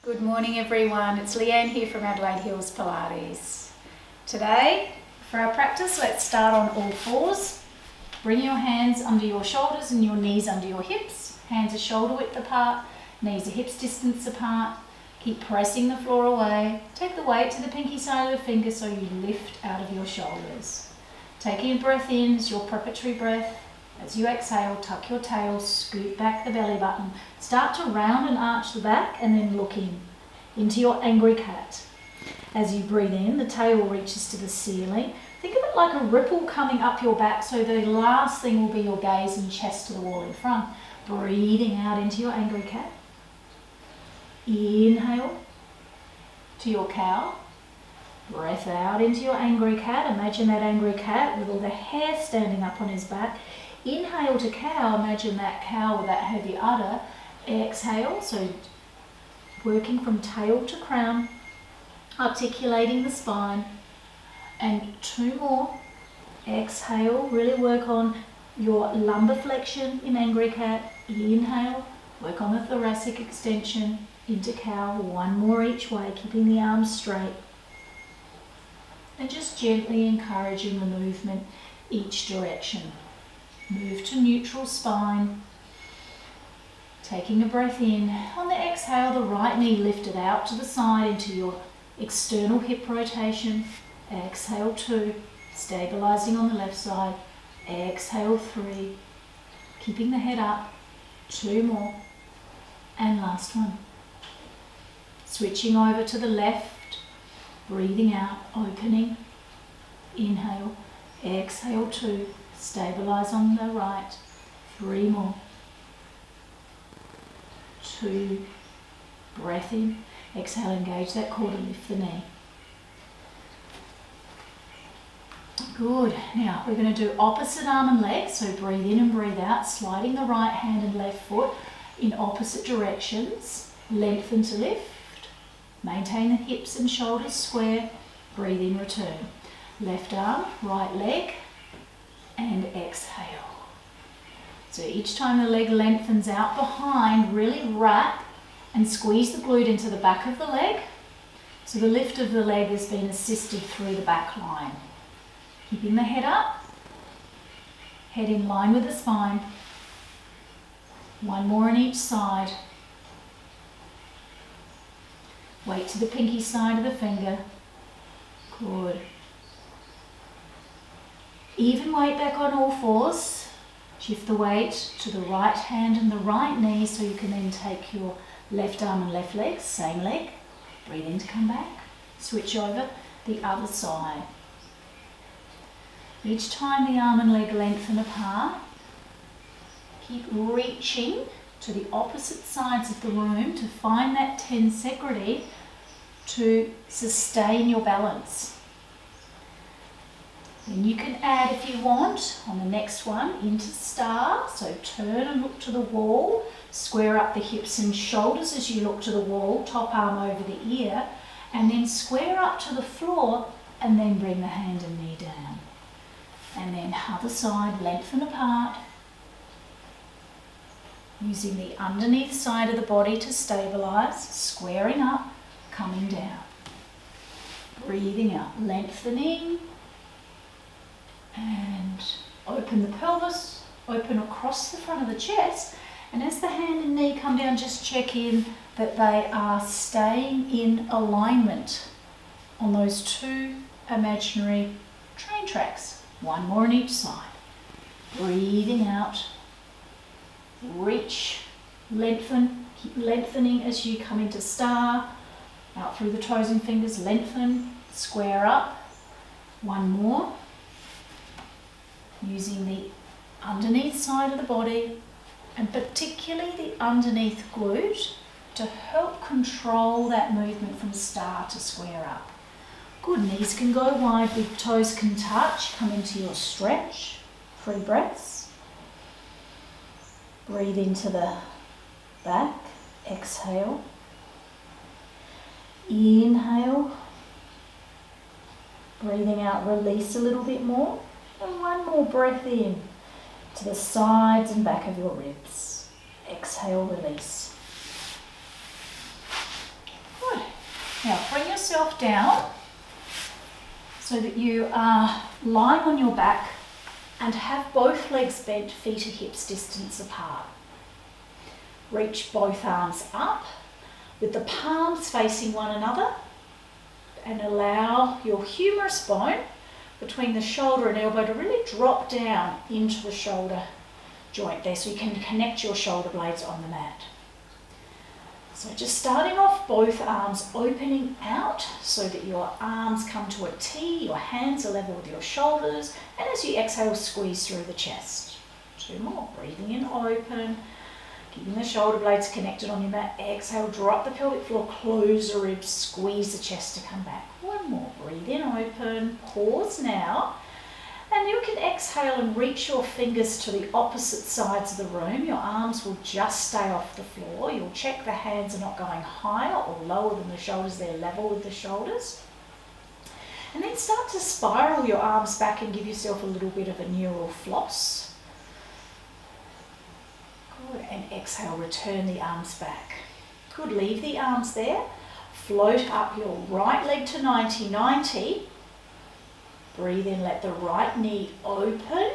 Good morning everyone, it's Leanne here from Adelaide Hills Pilates. Today, for our practice, let's start on all fours. Bring your hands under your shoulders and your knees under your hips. Hands are shoulder width apart, knees are hips distance apart. Keep pressing the floor away. Take the weight to the pinky side of the finger so you lift out of your shoulders. Taking a breath in is your preparatory breath. As you exhale, tuck your tail, scoot back the belly button. Start to round and arch the back and then look in into your angry cat. As you breathe in, the tail reaches to the ceiling. Think of it like a ripple coming up your back, so the last thing will be your gaze and chest to the wall in front. Breathing out into your angry cat. Inhale to your cow. Breath out into your angry cat. Imagine that angry cat with all the hair standing up on his back. Inhale to cow. Imagine that cow with that heavy udder. Exhale, so working from tail to crown, articulating the spine. And two more. Exhale, really work on your lumbar flexion in angry cat. Inhale, work on the thoracic extension into cow. One more each way, keeping the arms straight. And just gently encouraging the movement each direction. Move to neutral spine. Taking a breath in. On the exhale, the right knee lifted out to the side into your external hip rotation. Exhale 2, stabilizing on the left side. Exhale 3, keeping the head up. 2 more. And last one. Switching over to the left, breathing out, opening. Inhale, exhale 2. Stabilize on the right. 3 more. 2. Breath in. Exhale, engage that core to lift the knee. Good. Now we're going to do opposite arm and leg. So breathe in and breathe out, sliding the right hand and left foot in opposite directions. Lengthen to lift. Maintain the hips and shoulders square. Breathe in, return. Left arm, right leg. And exhale. So each time the leg lengthens out behind, really wrap and squeeze the glute into the back of the leg. So the lift of the leg has been assisted through the back line. Keeping the head up, head in line with the spine. One more on each side. Weight to the pinky side of the finger. Good. Even weight back on all fours. Shift the weight to the right hand and the right knee so you can then take your left arm and left leg, same leg. Breathe in to come back. Switch over the other side. Each time the arm and leg lengthen apart, keep reaching to the opposite sides of the room to find that tensegrity to sustain your balance. Then you can add, if you want, on the next one, into star. So turn and look to the wall. Square up the hips and shoulders as you look to the wall, top arm over the ear. And then square up to the floor and then bring the hand and knee down. And then other side, lengthen apart. Using the underneath side of the body to stabilize, squaring up, coming down. Breathing out, lengthening. And open the pelvis, open across the front of the chest. And as the hand and knee come down, just check in that they are staying in alignment on those 2 imaginary train tracks. One more on each side. Breathing out. Reach, lengthen, keep lengthening as you come into star. Out through the toes and fingers, lengthen, square up. One more. Using the underneath side of the body and particularly the underneath glute to help control that movement from star to square up. Good, knees can go wide, big toes can touch, come into your stretch, 3 breaths. Breathe into the back, exhale. Inhale. Breathing out, release a little bit more. And one more breath in to the sides and back of your ribs. Exhale, release. Now bring yourself down so that you are lying on your back and have both legs bent, feet at hips distance apart. Reach both arms up with the palms facing one another and allow your humerus bone between the shoulder and elbow to really drop down into the shoulder joint there so you can connect your shoulder blades on the mat. So just starting off, both arms opening out so that your arms come to a T, your hands are level with your shoulders, and as you exhale, squeeze through the chest. 2 more, breathing in, open, keeping the shoulder blades connected on your mat. Exhale, drop the pelvic floor, close the ribs, squeeze the chest to come back. 1 more, breathe in, open, pause now. And you can exhale and reach your fingers to the opposite sides of the room. Your arms will just stay off the floor. You'll check the hands are not going higher or lower than the shoulders, they're level with the shoulders. And then start to spiral your arms back and give yourself a little bit of a neural floss. Good, and exhale, return the arms back. Good, leave the arms there. Float up your right leg to 90-90. Breathe in, let the right knee open.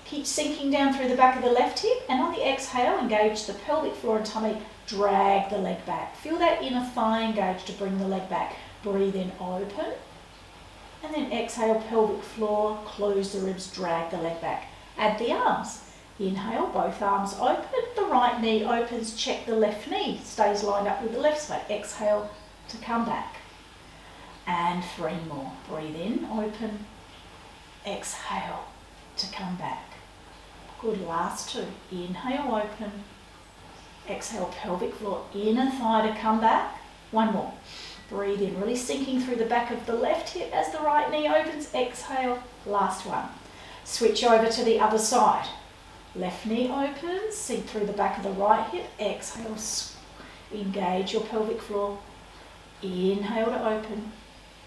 Keep sinking down through the back of the left hip, and on the exhale, engage the pelvic floor and tummy, drag the leg back. Feel that inner thigh engage to bring the leg back. Breathe in, open. And then exhale, pelvic floor, close the ribs, drag the leg back. Add the arms. Inhale, both arms open, the right knee opens, check the left knee, stays lined up with the left side. Exhale to come back. And 3 more. Breathe in, open, exhale to come back. Good, last 2. Inhale, open, exhale, pelvic floor, inner thigh to come back. 1 more. Breathe in, really sinking through the back of the left hip as the right knee opens. Exhale, last 1. Switch over to the other side. Left knee opens, sink through the back of the right hip. Exhale, engage your pelvic floor. Inhale to open.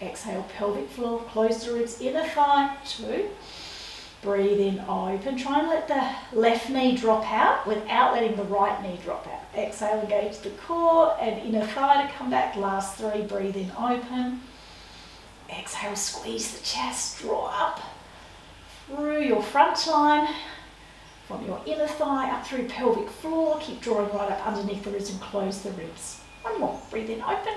Exhale, pelvic floor, close the ribs, inner thigh, 2. Breathe in, open. Try and let the left knee drop out without letting the right knee drop out. Exhale, engage the core and inner thigh to come back. Last 3, breathe in, open. Exhale, squeeze the chest, draw up through your front line, from your inner thigh up through pelvic floor. Keep drawing right up underneath the ribs and close the ribs. 1 more, breathe in, open.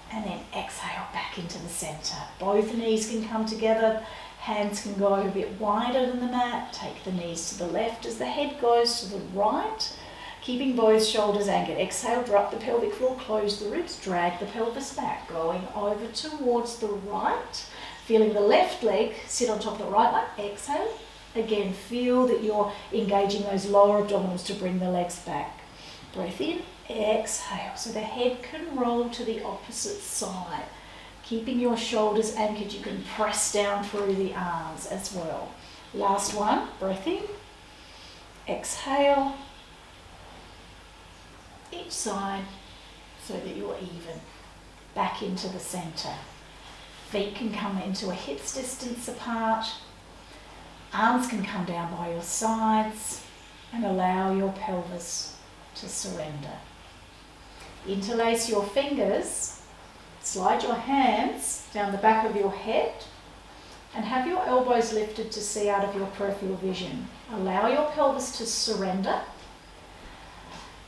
And then exhale back into the center. Both knees can come together. Hands can go a bit wider than the mat. Take the knees to the left as the head goes to the right. Keeping both shoulders anchored. Exhale, drop the pelvic floor, close the ribs, drag the pelvis back. Going over towards the right. Feeling the left leg sit on top of the right one. Exhale. Again, feel that you're engaging those lower abdominals to bring the legs back. Breath in. Exhale, so the head can roll to the opposite side. Keeping your shoulders anchored, you can press down through the arms as well. Last 1, breath in. Exhale. Each side so that you're even. Back into the center. Feet can come into a hips distance apart. Arms can come down by your sides and allow your pelvis to surrender. Interlace your fingers, slide your hands down the back of your head and have your elbows lifted to see out of your peripheral vision. Allow your pelvis to surrender.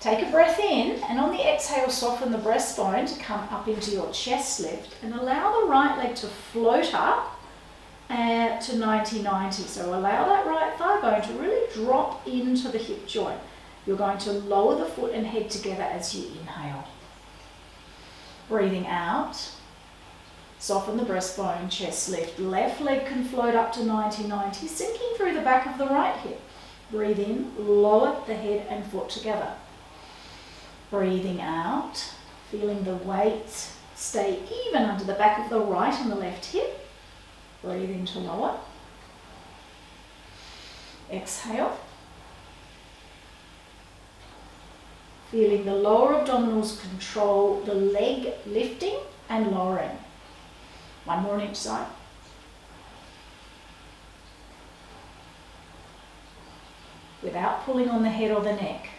Take a breath in and on the exhale soften the breastbone to come up into your chest lift and allow the right leg to float up to 90-90. So allow that right thigh bone to really drop into the hip joint. You're going to lower the foot and head together as you inhale. Breathing out, soften the breastbone, chest lift. Left leg can float up to 90-90, sinking through the back of the right hip. Breathe in, lower the head and foot together. Breathing out, feeling the weight stay even under the back of the right and the left hip. Breathe in to lower. Exhale. Feeling the lower abdominals control the leg lifting and lowering. 1 more on each side. Without pulling on the head or the neck.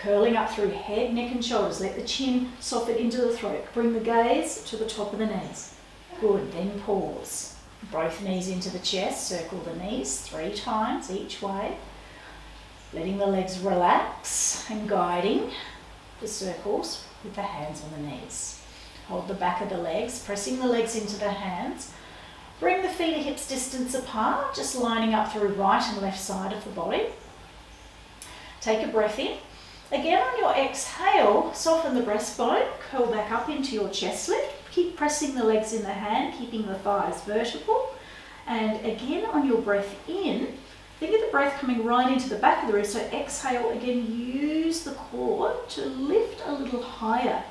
Curling up through head, neck and shoulders. Let the chin soften into the throat. Bring the gaze to the top of the knees. Good, then pause. Both knees into the chest, circle the knees 3 times each way. Letting the legs relax and guiding the circles with the hands on the knees. Hold the back of the legs, pressing the legs into the hands. Bring the feet a hips distance apart, just lining up through right and left side of the body. Take a breath in. Again, on your exhale, soften the breastbone, curl back up into your chest lift. Keep pressing the legs in the hand, keeping the thighs vertical. And again, on your breath in, think of the breath coming right into the back of the ribs. So exhale, again, use the core to lift a little higher.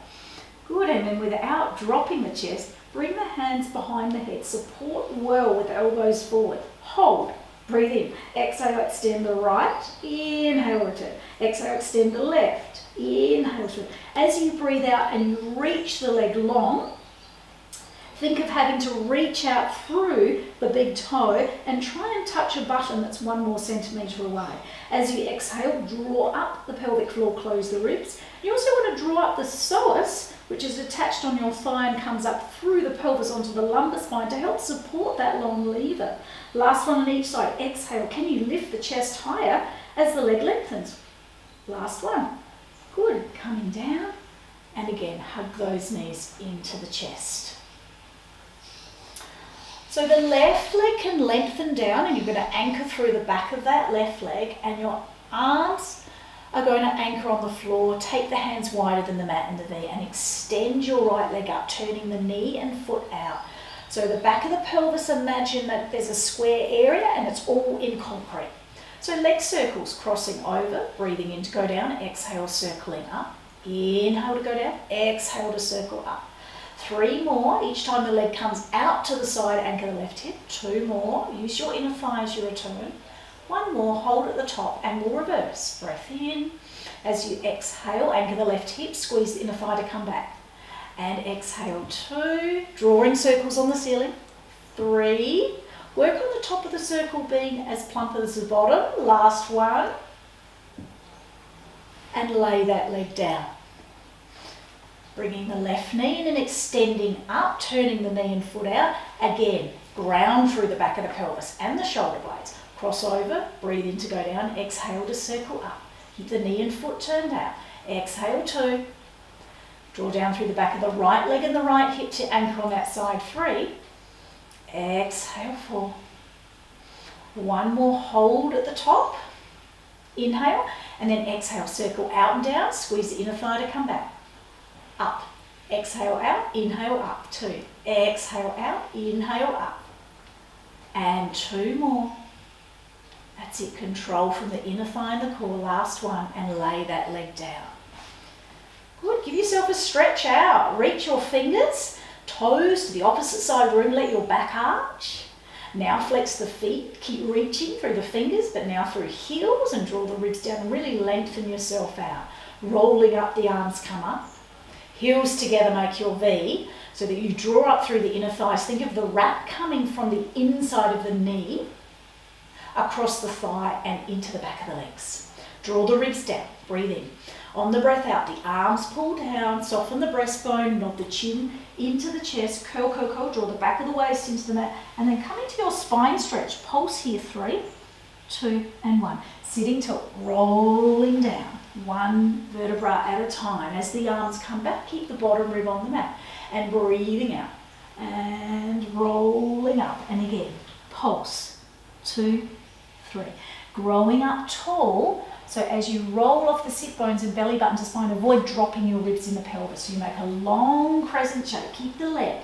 Good, and then without dropping the chest, bring the hands behind the head. Support well with the elbows forward. Hold. Breathe in. Exhale, extend the right. Inhale, return. Exhale, extend the left. Inhale, return. As you breathe out and you reach the leg long, think of having to reach out through the big toe and try and touch a button that's 1 more centimetre away. As you exhale, draw up the pelvic floor, close the ribs. You also want to draw up the psoas, which is attached on your thigh and comes up through the pelvis onto the lumbar spine to help support that long lever. Last one on each side. Exhale. Can you lift the chest higher as the leg lengthens? Last one. Good. Coming down. And again, hug those knees into the chest. So the left leg can lengthen down and you're going to anchor through the back of that left leg, and your arms are going to anchor on the floor. Take the hands wider than the mat and the knee and extend your right leg up, turning the knee and foot out. So the back of the pelvis, imagine that there's a square area and it's all in concrete. So leg circles, crossing over, breathing in to go down, exhale, circling up. Inhale to go down, exhale to circle up. 3 more, each time the leg comes out to the side, anchor the left hip. 2 more, use your inner thigh as you return. 1 more, hold at the top and we'll reverse. Breath in. As you exhale, anchor the left hip, squeeze the inner thigh to come back. And exhale, 2, drawing circles on the ceiling. 3, work on the top of the circle being as plump as the bottom. Last one. And lay that leg down. Bringing the left knee in and extending up, turning the knee and foot out. Again, ground through the back of the pelvis and the shoulder blades. Cross over, breathe in to go down, exhale to circle up. Keep the knee and foot turned out. Exhale, 2. Draw down through the back of the right leg and the right hip to anchor on that side. 3. Exhale, 4. 1 more, hold at the top. Inhale, and then exhale, circle out and down, squeeze the inner thigh to come back. Up. Exhale out, inhale up. 2. Exhale out, inhale up. And 2 more. That's it, control from the inner thigh and the core. Last one, and lay that leg down. Good, give yourself a stretch out. Reach your fingers, toes to the opposite side of the room, let your back arch. Now flex the feet, keep reaching through the fingers, but now through heels, and draw the ribs down and really lengthen yourself out. Rolling up, the arms come up. Heels together make your V, so that you draw up through the inner thighs. Think of the wrap coming from the inside of the knee, across the thigh and into the back of the legs. Draw the ribs down, breathe in. On the breath out, the arms pull down, soften the breastbone, nod the chin into the chest, curl, curl, curl, draw the back of the waist into the mat, and then come into your spine stretch. Pulse here, 3, 2, and 1. Sitting tilt, rolling down, 1 vertebra at a time. As the arms come back, keep the bottom rib on the mat, and breathing out, and rolling up, and again, pulse, 2, 3. Growing up tall, so as you roll off the sit bones and belly button to spine, avoid dropping your ribs in the pelvis. So you make a long crescent shape. Keep the leg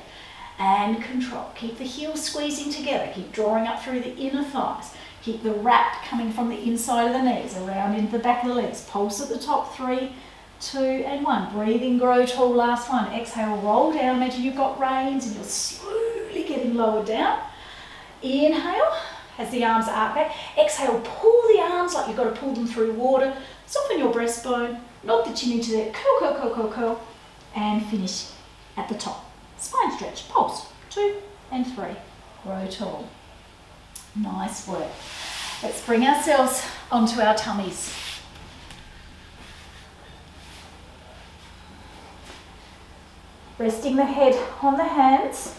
and control. Keep the heels squeezing together. Keep drawing up through the inner thighs. Keep the wrap coming from the inside of the knees, around into the back of the legs. Pulse at the top, 3, 2, and 1. Breathe in, grow tall, last one. Exhale, roll down. Imagine you've got reins and you're slowly getting lowered down. Inhale. As the arms arc back, exhale, pull the arms like you've got to pull them through water. Soften your breastbone, nod the chin into there, curl, curl, curl, curl, curl, and finish at the top. Spine stretch, pulse, 2 and 3, grow tall. Nice work. Let's bring ourselves onto our tummies. Resting the head on the hands.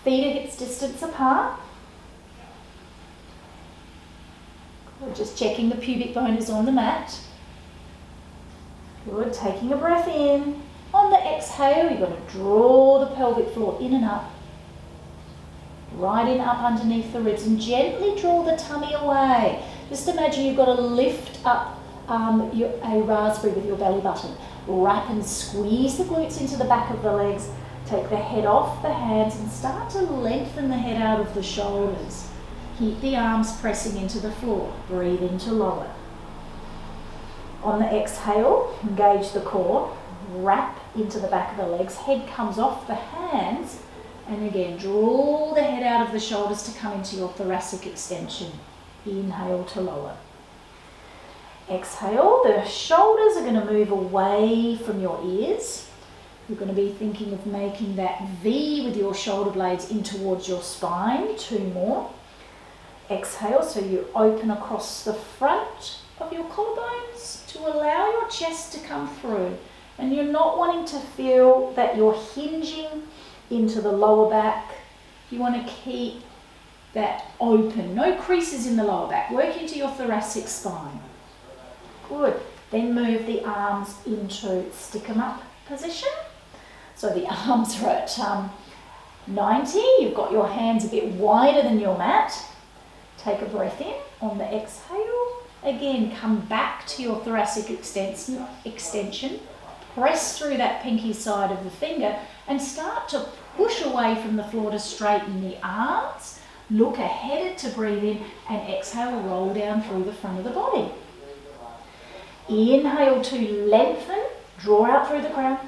Feet are hips distance apart. We're just checking the pubic bone is on the mat. Good, taking a breath in. On the exhale, you're going to draw the pelvic floor in and up. Right in up underneath the ribs and gently draw the tummy away. Just imagine you've got to lift up a raspberry with your belly button. Wrap and squeeze the glutes into the back of the legs. Take the head off the hands and start to lengthen the head out of the shoulders. Keep the arms pressing into the floor. Breathe into lower. On the exhale, engage the core. Wrap into the back of the legs. Head comes off the hands. And again, draw the head out of the shoulders to come into your thoracic extension. Inhale to lower. Exhale, the shoulders are going to move away from your ears. You're going to be thinking of making that V with your shoulder blades in towards your spine. 2 more. Exhale, so you open across the front of your collarbones to allow your chest to come through. And you're not wanting to feel that you're hinging into the lower back. You want to keep that open. No creases in the lower back. Work into your thoracic spine. Good. Then move the arms into stick 'em up position. So the arms are at 90. You've got your hands a bit wider than your mat. Take a breath in. On the exhale, again, come back to your thoracic extension. Press through that pinky side of the finger and start to push away from the floor to straighten the arms. Look ahead to breathe in and exhale, roll down through the front of the body. Inhale to lengthen, draw out through the crown.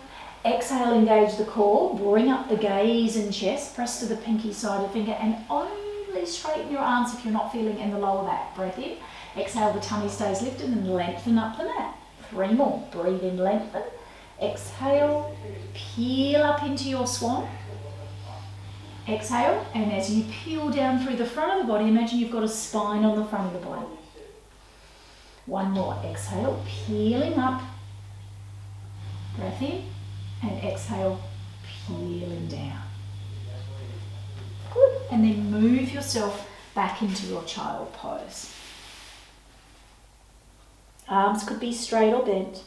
Exhale, engage the core, bring up the gaze and chest, press to the pinky side of the finger and only straighten your arms if you're not feeling in the lower back. Breath in, exhale, the tummy stays lifted and lengthen up the mat. 3 more, breathe in, lengthen. Exhale, peel up into your swan. Exhale, and as you peel down through the front of the body, imagine you've got a spine on the front of the body. 1 more, exhale, peeling up. Breath in, and exhale, peeling down. Good, and then move yourself back into your child pose. Arms could be straight or bent.